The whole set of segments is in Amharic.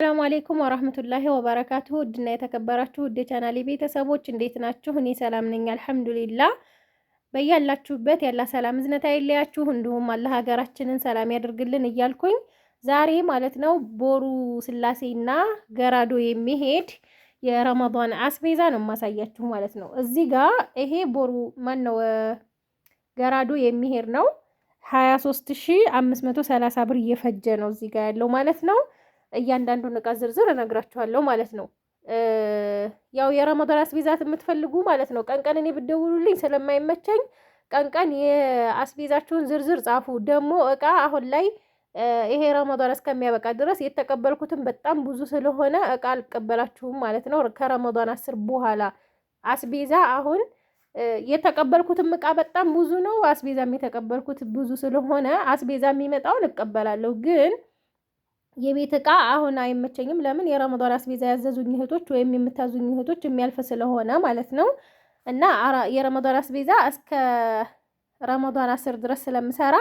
ሰላም አለይኩም ወራህመቱላሂ ወበረካቱሁ ውድና የተከበራችሁ ውድ ቻናሌ ቤተሰቦች እንዴት ናችሁ? እኔ ሰላም ነኝ አልሐምዱሊላህ። በያላችሁበት ያላ ሰላም እዝነት አይለያችሁ፣ እንዲሁም አላህ ሀገራችንን ሰላም ያደርግልን እያልኩኝ ዛሬ ማለት ነው ቦሩ ስላሴና ገራዶ የሚሄድ የረመዳን አስቤዛ ነው የማሳያችሁ ማለት ነው። እዚህ ጋር ይሄ ቦሩ ማነው ገራዶ የሚሄድ ነው 23530 ብር እየፈጀ ነው እዚህ ጋር ያለው ማለት ነው። እያንዳንዱን እቃ ዝርዝር እነግራችኋለሁ ማለት ነው። ያው የረመዳን አስቤዛት የምትፈልጉ ማለት ነው ቀን ቀን እኔ ብትደውሉልኝ ስለማይመቸኝ ቀን ቀን የአስቤዛችሁን ዝርዝር ጻፉ። ደግሞ እቃ አሁን ላይ ይሄ ረመዳን እስከሚያበቃ ድረስ የተቀበልኩትን በጣም ብዙ ስለሆነ እቃ አልቀበላችሁም ማለት ነው። ከረመዳን 10 በኋላ አስቤዛ አሁን የተቀበልኩትም እቃ በጣም ብዙ ነው። አስቤዛም የተቀበልኩት ብዙ ስለሆነ አስቤዛ የሚመጣውን እቀበላለሁ ግን የቤት እቃ አሁን አይመቸኝም። ለምን የረመዳን አስቤዛ ያዘዙኝ እህቶች ወይም የምታዙኝ እህቶች የሚያልፍ ስለሆነ ማለት ነው። እና የረመዳን አስቤዛ እስከ ረመዳን 10 ድረስ ስለምሰራ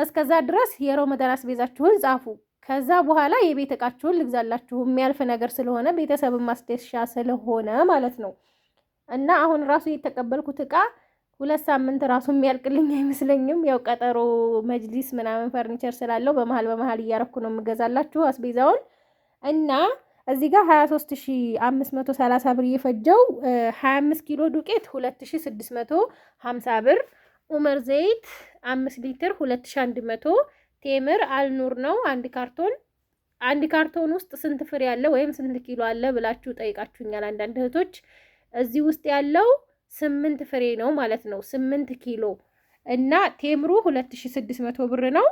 እስከዛ ድረስ የረመዳን አስቤዛችሁን ጻፉ። ከዛ በኋላ የቤት እቃችሁን ልግዛላችሁ የሚያልፍ ነገር ስለሆነ ቤተሰብ ማስደሻ ስለሆነ ማለት ነው። እና አሁን ራሱ የተቀበልኩት እቃ 2 ሳምንት ራሱ የሚያልቅልኝ አይመስለኝም። ያው ቀጠሮ መጅሊስ ምናምን ፈርኒቸር ስላለው በመሃል እያረኩ ነው የምገዛላችሁ አስቤዛውን። እና እዚህ ጋር 23530 ብር እየፈጀው 25 ኪሎ ዱቄት 2650 ብር፣ ኡመር ዘይት 5 ሊትር 2100፣ ቴምር አልኑር ነው አንድ ካርቶን ውስጥ ስንት ፍሬ አለ ወይም ስንት ኪሎ አለ ብላችሁ ጠይቃችሁኛል አንዳንድ እህቶች። እዚህ ውስጥ ያለው 8 ፍሬ ነው ማለት ነው። 8 ኪሎ እና ቴምሩ 2600 ብር ነው።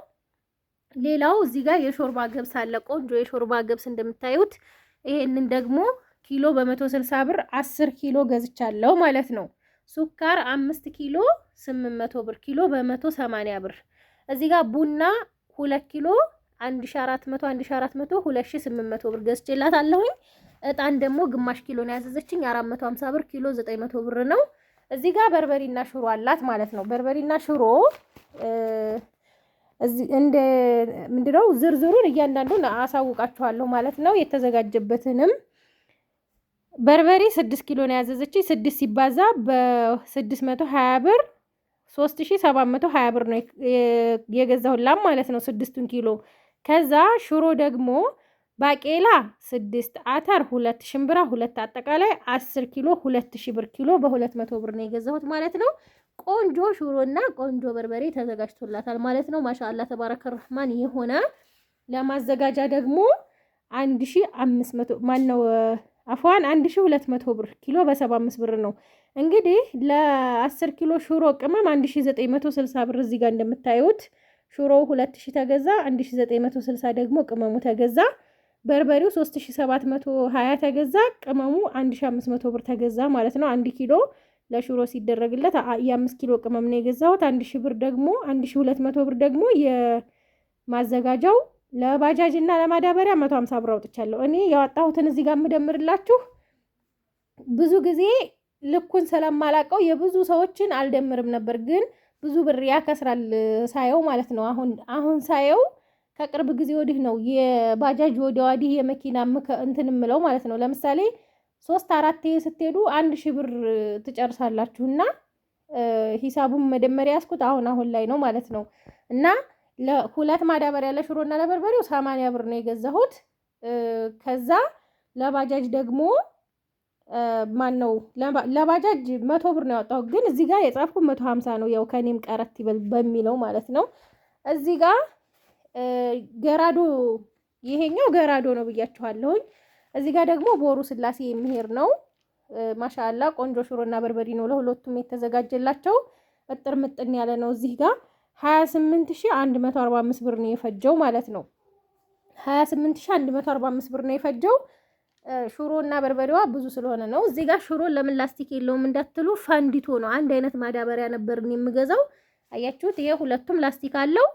ሌላው እዚህ ጋር የሾርባ ገብስ አለ። ቆንጆ የሾርባ ገብስ እንደምታዩት። ይሄንን ደግሞ ኪሎ በ160 ብር 10 ኪሎ ገዝቻለሁ ማለት ነው። ሱካር 5 ኪሎ 800 ብር፣ ኪሎ በ180 ብር። እዚህ ጋር ቡና 2 ኪሎ 1400 2800 ብር ገዝቼላታለሁኝ። እጣን ደግሞ ግማሽ ኪሎ ነው ያዘዘችኝ 450 ብር፣ ኪሎ 900 ብር ነው። እዚህ ጋር በርበሬና ሽሮ አላት ማለት ነው። በርበሬና ሽሮ እዚህ እንደ ምንድነው ዝርዝሩን እያንዳንዱን አሳውቃችኋለሁ ማለት ነው። የተዘጋጀበትንም በርበሬ 6 ኪሎ ነው ያዘዘችኝ። 6 ሲባዛ በ620 ብር 3720 ብር ነው የገዛሁላት ማለት ነው 6 ኪሎ። ከዛ ሽሮ ደግሞ ባቄላ 6፣ አተር 2፣ ሽምብራ 2፣ አጠቃላይ 10 ኪሎ 2000 ብር፣ ኪሎ በ200 ብር ነው የገዛሁት ማለት ነው። ቆንጆ ሽሮና ቆንጆ በርበሬ ተዘጋጅቶላታል ማለት ነው። ማሻአላ ተባረከ ረህማን የሆነ ለማዘጋጃ ደግሞ 1500 ማነው አፍዋን 1200 ብር፣ ኪሎ በ75 ብር ነው። እንግዲህ ለ10 ኪሎ ሽሮ ቅመም 1960 ብር እዚህ ጋር እንደምታዩት ሽሮ 2000 ተገዛ፣ 1960 ደግሞ ቅመሙ ተገዛ። በርበሬው 3720 ተገዛ፣ ቅመሙ 1500 ብር ተገዛ ማለት ነው። 1 ኪሎ ለሽሮ ሲደረግለት የ5 ኪሎ ቅመም ነው የገዛሁት። 1000 ብር ደግሞ 1200 ብር ደግሞ የማዘጋጃው ለባጃጅ እና ለማዳበሪያ 150 ብር አውጥቻለሁ። እኔ ያወጣሁትን እዚህ ጋር የምደምርላችሁ ብዙ ጊዜ ልኩን ስለማላቀው የብዙ ሰዎችን አልደምርም ነበር፣ ግን ብዙ ብር ያከስራል ሳየው ማለት ነው። አሁን ሳየው ከቅርብ ጊዜ ወዲህ ነው የባጃጅ ወዲህ የመኪና እንትን ምለው ማለት ነው። ለምሳሌ 3-4 ስትሄዱ 1000 ብር ትጨርሳላችሁና ሂሳቡን መደመሪያ ያስኩት አሁን ላይ ነው ማለት ነው። እና ለሁለት ማዳበሪያ ለሽሮና ለበርበሬው 80 ብር ነው የገዛሁት። ከዛ ለባጃጅ ደግሞ ለባጃጅ 100 ብር ነው ያወጣሁት፣ ግን እዚህ ጋር የጻፍኩት 150 ነው። ያው ከኔም ቀረት ይበል በሚለው ማለት ነው። እዚህ ጋር ገራዶ ይሄኛው ገራዶ ነው ብያችኋለሁኝ። እዚህ ጋር ደግሞ ቦሩ ስላሴ የሚሄድ ነው። ማሻአላ ቆንጆ ሽሮና በርበሬ ነው ለሁለቱም የተዘጋጀላቸው። እጥር ምጥን ያለ ነው። እዚህ ጋር 28145 ብር ነው የፈጀው ማለት ነው። 28145 ብር ነው የፈጀው። ሽሮና በርበሬዋ ብዙ ስለሆነ ነው። እዚህ ጋር ሽሮ ለምን ላስቲክ የለውም እንዳትሉ ፋንዲቶ ነው። አንድ አይነት ማዳበሪያ ነበር የምገዛው። አያችሁት? ይሄ ሁለቱም ላስቲክ አለው፣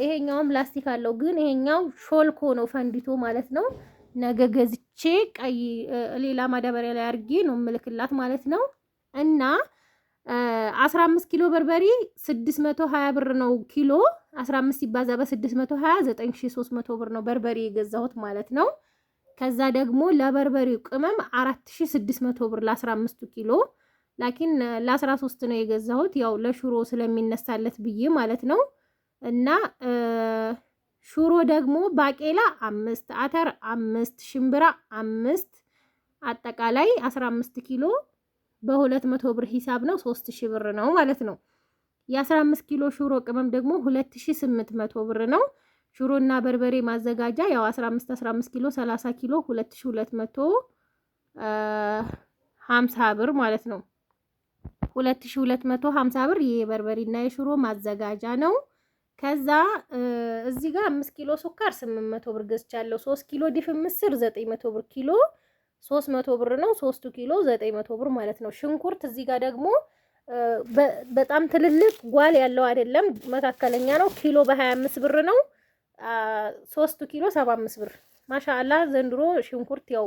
ይሄኛውም ላስቲክ አለው። ግን ይሄኛው ሾልኮ ነው ፋንዲቶ ማለት ነው። ነገ ገዝቼ ቀይ ሌላ ማዳበሪያ ላይ አድርጌ ነው ምልክላት ማለት ነው። እና 15 ኪሎ በርበሬ 620 ብር ነው ኪሎ። 15 ሲባዛ በ620 9300 ብር ነው በርበሬ የገዛሁት ማለት ነው። ከዛ ደግሞ ለበርበሬው ቅመም 4600 ብር ለ15 ኪሎ ላኪን ለ13 ነው የገዛሁት ያው ለሽሮ ስለሚነሳለት ብዬ ማለት ነው። እና ሽሮ ደግሞ ባቄላ 5 አተር 5 ሽምብራ 5 አጠቃላይ 15 ኪሎ በ200 ብር ሂሳብ ነው 3000 ብር ነው ማለት ነው። የ15 ኪሎ ሽሮ ቅመም ደግሞ 2800 ብር ነው። ሽሮና በርበሬ ማዘጋጃ ያው 15 ኪሎ 30 ኪሎ 2250 ብር ማለት ነው። 2250 ብር የበርበሬና የሽሮ ማዘጋጃ ነው። ከዛ እዚህ ጋር 5 ኪሎ ሱካር 800 ብር ገዝቻለሁ። 3 ኪሎ ድፍን ምስር 900 ብር ኪሎ 300 ብር ነው። 3 ኪሎ 900 ብር ማለት ነው። ሽንኩርት እዚህ ጋር ደግሞ በጣም ትልልቅ ጓል ያለው አይደለም፣ መካከለኛ ነው። ኪሎ በ25 ብር ነው። 3 ኪሎ 75 ብር። ማሻአላ ዘንድሮ ሽንኩርት ያው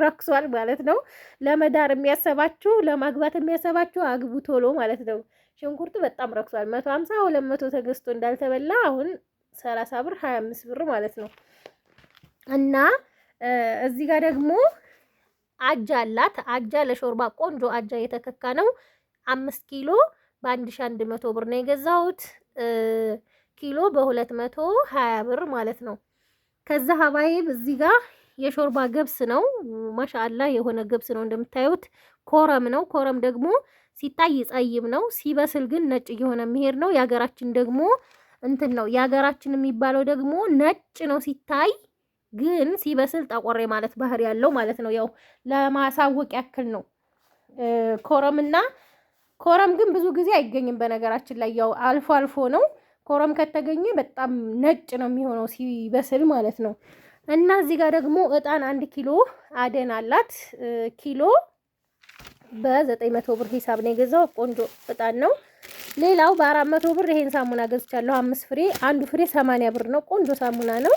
ረክሷል ማለት ነው። ለመዳር የሚያሰባችሁ ለማግባት የሚያሰባችሁ አግቡ ቶሎ ማለት ነው። ሽንኩርት በጣም ረክሷል። 150 200 ተገዝቶ እንዳልተበላ አሁን 30 ብር 25 ብር ማለት ነው። እና እዚህ ጋር ደግሞ አጃ አላት። አጃ ለሾርባ ቆንጆ አጃ የተከካ ነው። 5 ኪሎ በ1100 ብር ነው የገዛሁት። ኪሎ በ220 ብር ማለት ነው። ከዛ ሀባይብ እዚህ ጋር የሾርባ ገብስ ነው። ማሻአላ የሆነ ገብስ ነው እንደምታዩት። ኮረም ነው። ኮረም ደግሞ ሲታይ ጸይም ነው፣ ሲበስል ግን ነጭ እየሆነ የሚሄድ ነው። የሀገራችን ደግሞ እንትን ነው። የሀገራችን የሚባለው ደግሞ ነጭ ነው ሲታይ፣ ግን ሲበስል ጠቆሬ ማለት ባህሪ ያለው ማለት ነው። ያው ለማሳወቅ ያክል ነው። ኮረምና ኮረም ግን ብዙ ጊዜ አይገኝም በነገራችን ላይ ያው አልፎ አልፎ ነው። ኮረም ከተገኘ በጣም ነጭ ነው የሚሆነው ሲበስል ማለት ነው። እና እዚህ ጋር ደግሞ እጣን 1 ኪሎ አደን አላት። ኪሎ በ900 ብር ሂሳብ ነው የገዛው። ቆንጆ እጣን ነው። ሌላው በ400 ብር ይሄን ሳሙና ገዝቻለሁ። 5 ፍሬ፣ አንዱ ፍሬ 80 ብር ነው። ቆንጆ ሳሙና ነው።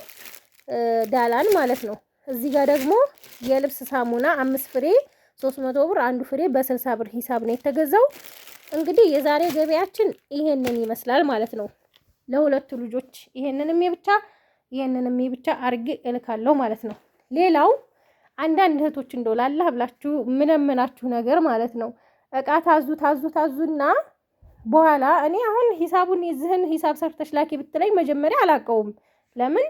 ዳላን ማለት ነው። እዚህ ጋር ደግሞ የልብስ ሳሙና 5 ፍሬ 300 ብር፣ አንዱ ፍሬ በ60 ብር ሂሳብ ነው የተገዛው። እንግዲህ የዛሬ ገበያችን ይሄንን ይመስላል ማለት ነው። ለሁለቱ ልጆች ይሄንንም የብቻ ይሄንንም የብቻ አርጌ እልካለሁ ማለት ነው። ሌላው አንዳንድ እህቶች እንደው ላላህ ብላችሁ ምንምናችሁ ነገር ማለት ነው እቃ ታዙና በኋላ እኔ አሁን ሂሳቡን የዚህን ሂሳብ ሰርተሽ ላኪ ብትለኝ መጀመሪያ አላቀውም። ለምን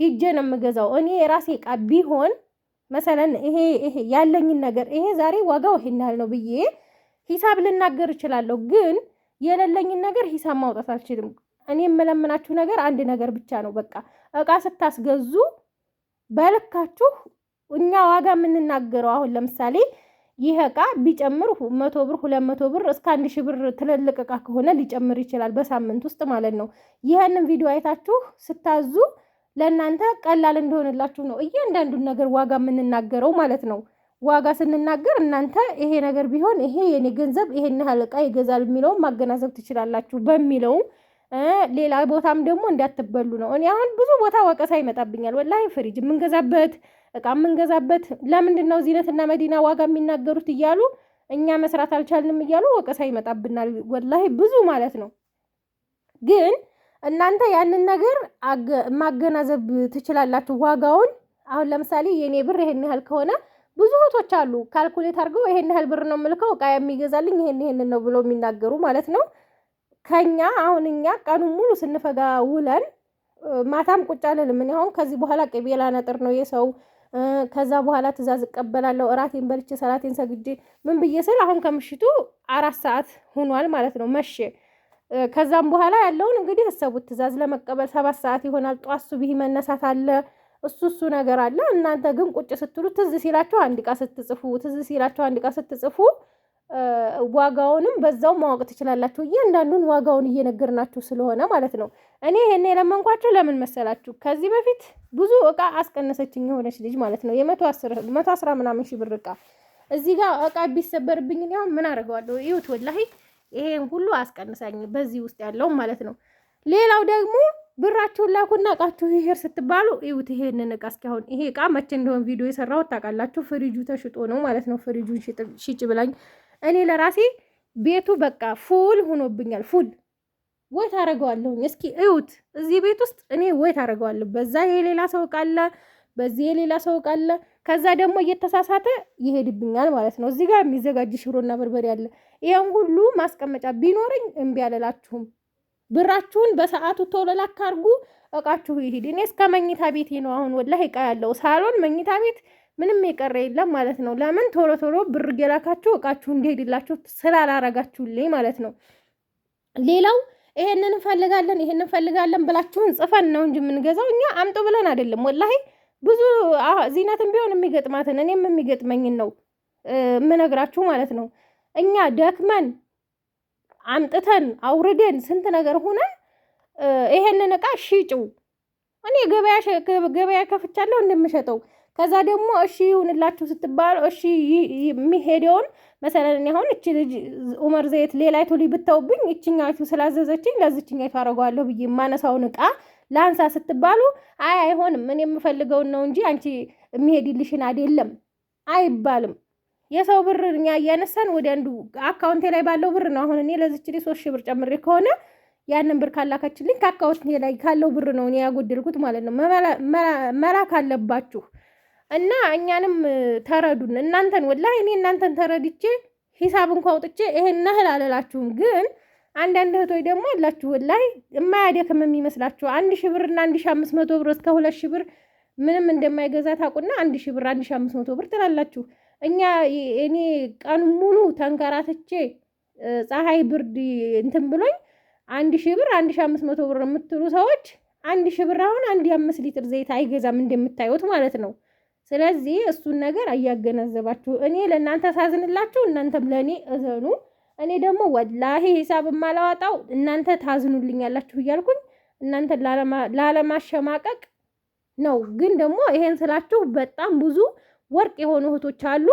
ሂጄ ነው የምገዛው። እኔ የራሴ እቃ ቢሆን መሰለን ይሄ ያለኝን ነገር ይሄ ዛሬ ዋጋው ይሄን ያህል ነው ብዬ ሂሳብ ልናገር እችላለሁ። ግን የሌለኝን ነገር ሂሳብ ማውጣት አልችልም። እኔ የምለምናችሁ ነገር አንድ ነገር ብቻ ነው። በቃ እቃ ስታስገዙ በልካችሁ እኛ ዋጋ የምንናገረው አሁን ለምሳሌ ይሄ እቃ ቢጨምር 100 ብር 200 ብር እስከ 1000 ብር ትልልቅ እቃ ከሆነ ሊጨምር ይችላል በሳምንት ውስጥ ማለት ነው። ይሄንን ቪዲዮ አይታችሁ ስታዙ ለእናንተ ቀላል እንደሆነላችሁ ነው እያንዳንዱን ነገር ዋጋ የምንናገረው ማለት ነው። ዋጋ ስንናገር እናንተ ይሄ ነገር ቢሆን ይሄ የኔ ገንዘብ ይሄን ያህል እቃ ይገዛል የሚለውን ማገናዘብ ትችላላችሁ በሚለው ሌላ ቦታም ደግሞ እንዳትበሉ ነው። እኔ አሁን ብዙ ቦታ ወቀሳ ይመጣብኛል ወላሂ። ፍሪጅ የምንገዛበት እቃ የምንገዛበት ለምንድን ነው ዚነትና መዲና ዋጋ የሚናገሩት እያሉ እኛ መስራት አልቻልንም እያሉ ወቀሳ ይመጣብናል ወላሂ ብዙ ማለት ነው። ግን እናንተ ያንን ነገር ማገናዘብ ትችላላችሁ ዋጋውን። አሁን ለምሳሌ የኔ ብር ይሄን ያህል ከሆነ ብዙ እህቶች አሉ ካልኩሌት አድርገው ይሄን ያህል ብር ነው የምልከው እቃ የሚገዛልኝ ይሄን ነው ብሎ የሚናገሩ ማለት ነው። ከኛ አሁን እኛ ቀኑን ሙሉ ስንፈጋ ውለን ማታም ቁጭ አለንም። እኔ አሁን ከዚህ በኋላ ቅቤ ላነጥር ነው የሰው ከዛ በኋላ ትእዛዝ እቀበላለሁ። እራቴን በልቼ ሰላቴን ሰግጄ ምን ብዬ ስል አሁን ከምሽቱ 4 ሰዓት ሆኗል ማለት ነው መሸ። ከዛም በኋላ ያለውን እንግዲህ እሰቡት ትእዛዝ ለመቀበል 7 ሰዓት ይሆናል። ጧት ሱብሂ መነሳት አለ እሱ ነገር አለ። እናንተ ግን ቁጭ ስትሉ ትዝ ሲላችሁ አንድ ዕቃ ስትጽፉ ዋጋውንም በዛው ማወቅ ትችላላችሁ። እያንዳንዱን ዋጋውን እየነገርናችሁ ስለሆነ ማለት ነው። እኔ ይሄን የለመንኳችሁ ለምን መሰላችሁ? ከዚህ በፊት ብዙ እቃ አስቀነሰችኝ የሆነች ልጅ ማለት ነው። የ110 ምናምን ሺህ ብር እቃ እዚህ ጋር እቃ ቢሰበርብኝ ነው ምን አደርገዋለሁ? ይሁት ወላሂ ይሄን ሁሉ አስቀንሳኝ በዚህ ውስጥ ያለው ማለት ነው። ሌላው ደግሞ ብራችሁን ላኩና እቃችሁ ይሄር ስትባሉ ይሁት ይሄንን እቃ እስኪ አሁን ይሄ እቃ መቼ እንደሆነ ቪዲዮ የሰራሁት ታውቃላችሁ። ፍሪጁ ተሽጦ ነው ማለት ነው። ፍሪጁን ሽጭ ብላኝ እኔ ለራሴ ቤቱ በቃ ፉል ሆኖብኛል። ፉል ወይ ታደርገዋለሁ። እስኪ እዩት፣ እዚህ ቤት ውስጥ እኔ ወይ ታደርገዋለሁ። በዛ የሌላ ሰው ቃለ፣ በዚህ የሌላ ሰው ቃለ፣ ከዛ ደግሞ እየተሳሳተ ይሄድብኛል ማለት ነው። እዚህ ጋር የሚዘጋጅ ሽሮና በርበሬ አለ። ይሄን ሁሉ ማስቀመጫ ቢኖረኝ እምቢ አልላችሁም። ብራችሁን በሰዓቱ ቶሎ ላክ አድርጉ፣ እቃችሁ ይሄድ። እኔ እስከ መኝታ ቤቴ ነው አሁን ወላሂ እቃ ያለው ሳሎን፣ መኝታ ቤት ምንም የቀረ የለም ማለት ነው። ለምን ቶሎ ቶሎ ብር እየላካችሁ እቃችሁ እንዲሄድላችሁ ስላላረጋችሁልኝ ማለት ነው። ሌላው ይሄንን እንፈልጋለን ይሄንን እንፈልጋለን ብላችሁን ጽፈን ነው እንጂ የምንገዛው እኛ አምጡ ብለን አይደለም። ወላሂ ብዙ ዚነትም ቢሆን የሚገጥማትን እኔም የሚገጥመኝን ነው የምነግራችሁ ማለት ነው። እኛ ደክመን አምጥተን አውርደን ስንት ነገር ሆነን ይሄንን እቃ ሽጪው፣ እኔ ገበያ ከፍቻለሁ እንደምሸጠው። ከዛ ደግሞ እሺ ይሁንላችሁ ስትባሉ እሺ የሚሄደውን መሰለን አሁን እቺ ልጅ ኡመር ዘይት ሌላይቱ ሊብተውብኝ እቺኛይቱ ስላዘዘችኝ ለዚችኛይቱ አደርገዋለሁ ብዬ ማነሳውን እቃ ላንሳ ስትባሉ አይ አይሆንም፣ እኔ የምፈልገውን ነው እንጂ አንቺ የሚሄድልሽን አይደለም አይባልም። የሰው ብር እኛ እያነሳን ወደ አንዱ አካውንቴ ላይ ባለው ብር ነው። አሁን እኔ ለዚች ልጅ 3,000 ብር ጨምሬ ከሆነ ያንን ብር ካላካችልኝ ከአካውንቴ ላይ ካለው ብር ነው እኔ ያጎደልኩት ማለት ነው። መላክ አለባችሁ እና እኛንም ተረዱን። እናንተን ወላሂ እኔ እናንተን ተረድቼ ሂሳብ እንኳ አውጥቼ ይሄን ነህል አልላችሁም። ግን አንዳንድ እህቶች ደግሞ አላችሁ ወላሂ የማያደክም የሚመስላችሁ 1,000 ብር እና 1,500 ብር እስከ 2,000 ብር ምንም እንደማይገዛ ታውቁና 1,000 ብር 1,500 ብር ትላላችሁ። እኔ ቀን ሙሉ ተንከራትቼ ፀሐይ ብርድ እንትን ብሎኝ 1,000 ብር 1,500 ብር የምትሉ ሰዎች 1,000 ብር አሁን 1 ሊትር ዘይት አይገዛም እንደምታዩት ማለት ነው። ስለዚህ እሱን ነገር እያገናዘባችሁ እኔ ለእናንተ ሳዝንላችሁ እናንተም ለእኔ እዘኑ። እኔ ደግሞ ወላሂ ሂሳብ የማላዋጣው እናንተ ታዝኑልኛላችሁ እያልኩኝ እናንተ ላለማሸማቀቅ ነው። ግን ደግሞ ይሄን ስላችሁ በጣም ብዙ ወርቅ የሆኑ እህቶች አሉ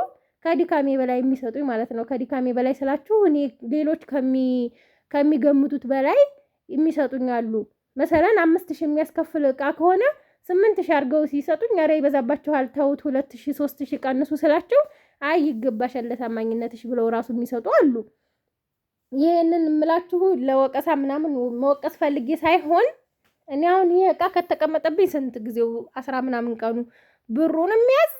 ከድካሜ በላይ የሚሰጡኝ ማለት ነው። ከድካሜ በላይ ስላችሁ እኔ ሌሎች ከሚገምቱት በላይ የሚሰጡኝ አሉ። መሰለን 5,000 የሚያስከፍል እቃ ከሆነ 8,000 አድርገው ሲሰጡኝ ኧረ ይበዛባችኋል ተውት 2,000 3,000 ቀንሱ ስላቸው አይ ይገባሻል ለታማኝነትሽ ብለው ራሱ የሚሰጡ አሉ። ይሄንን የምላችሁ ለወቀሳ ምናምን መወቀስ ፈልጌ ሳይሆን እኔ አሁን ይሄ እቃ ከተቀመጠብኝ ስንት ጊዜው 10 ምናምን ቀኑ ብሩን የሚያዝ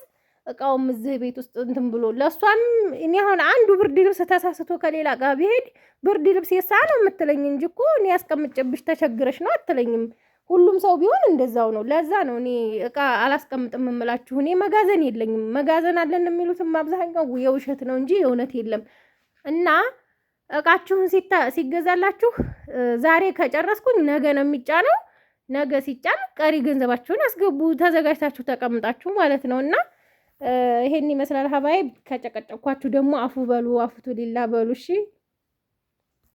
እቃውም እዚህ ቤት ውስጥ እንትን ብሎ ለሷም እኔ አሁን አንዱ ብርድ ልብስ ተሳስቶ ከሌላ ጋር ቢሄድ ብርድ ልብስ የሳ ነው የምትለኝ እንጂ እኮ እኔ ያስቀምጭብሽ ተቸግረሽ ነው አትለኝም። ሁሉም ሰው ቢሆን እንደዛው ነው። ለዛ ነው እኔ እቃ አላስቀምጥም የምላችሁ። እኔ መጋዘን የለኝም። መጋዘን አለን የሚሉትም አብዛኛው የውሸት ነው እንጂ የእውነት የለም። እና እቃችሁን ሲገዛላችሁ ዛሬ ከጨረስኩኝ ነገ ነው የሚጫነው። ነገ ሲጫን ቀሪ ገንዘባችሁን አስገቡ፣ ተዘጋጅታችሁ ተቀምጣችሁ ማለት ነው። እና ይሄን ይመስላል ሀባይ። ከጨቀጨኳችሁ ደግሞ አፉ በሉ፣ አፉቱ ሊላ በሉ። እሺ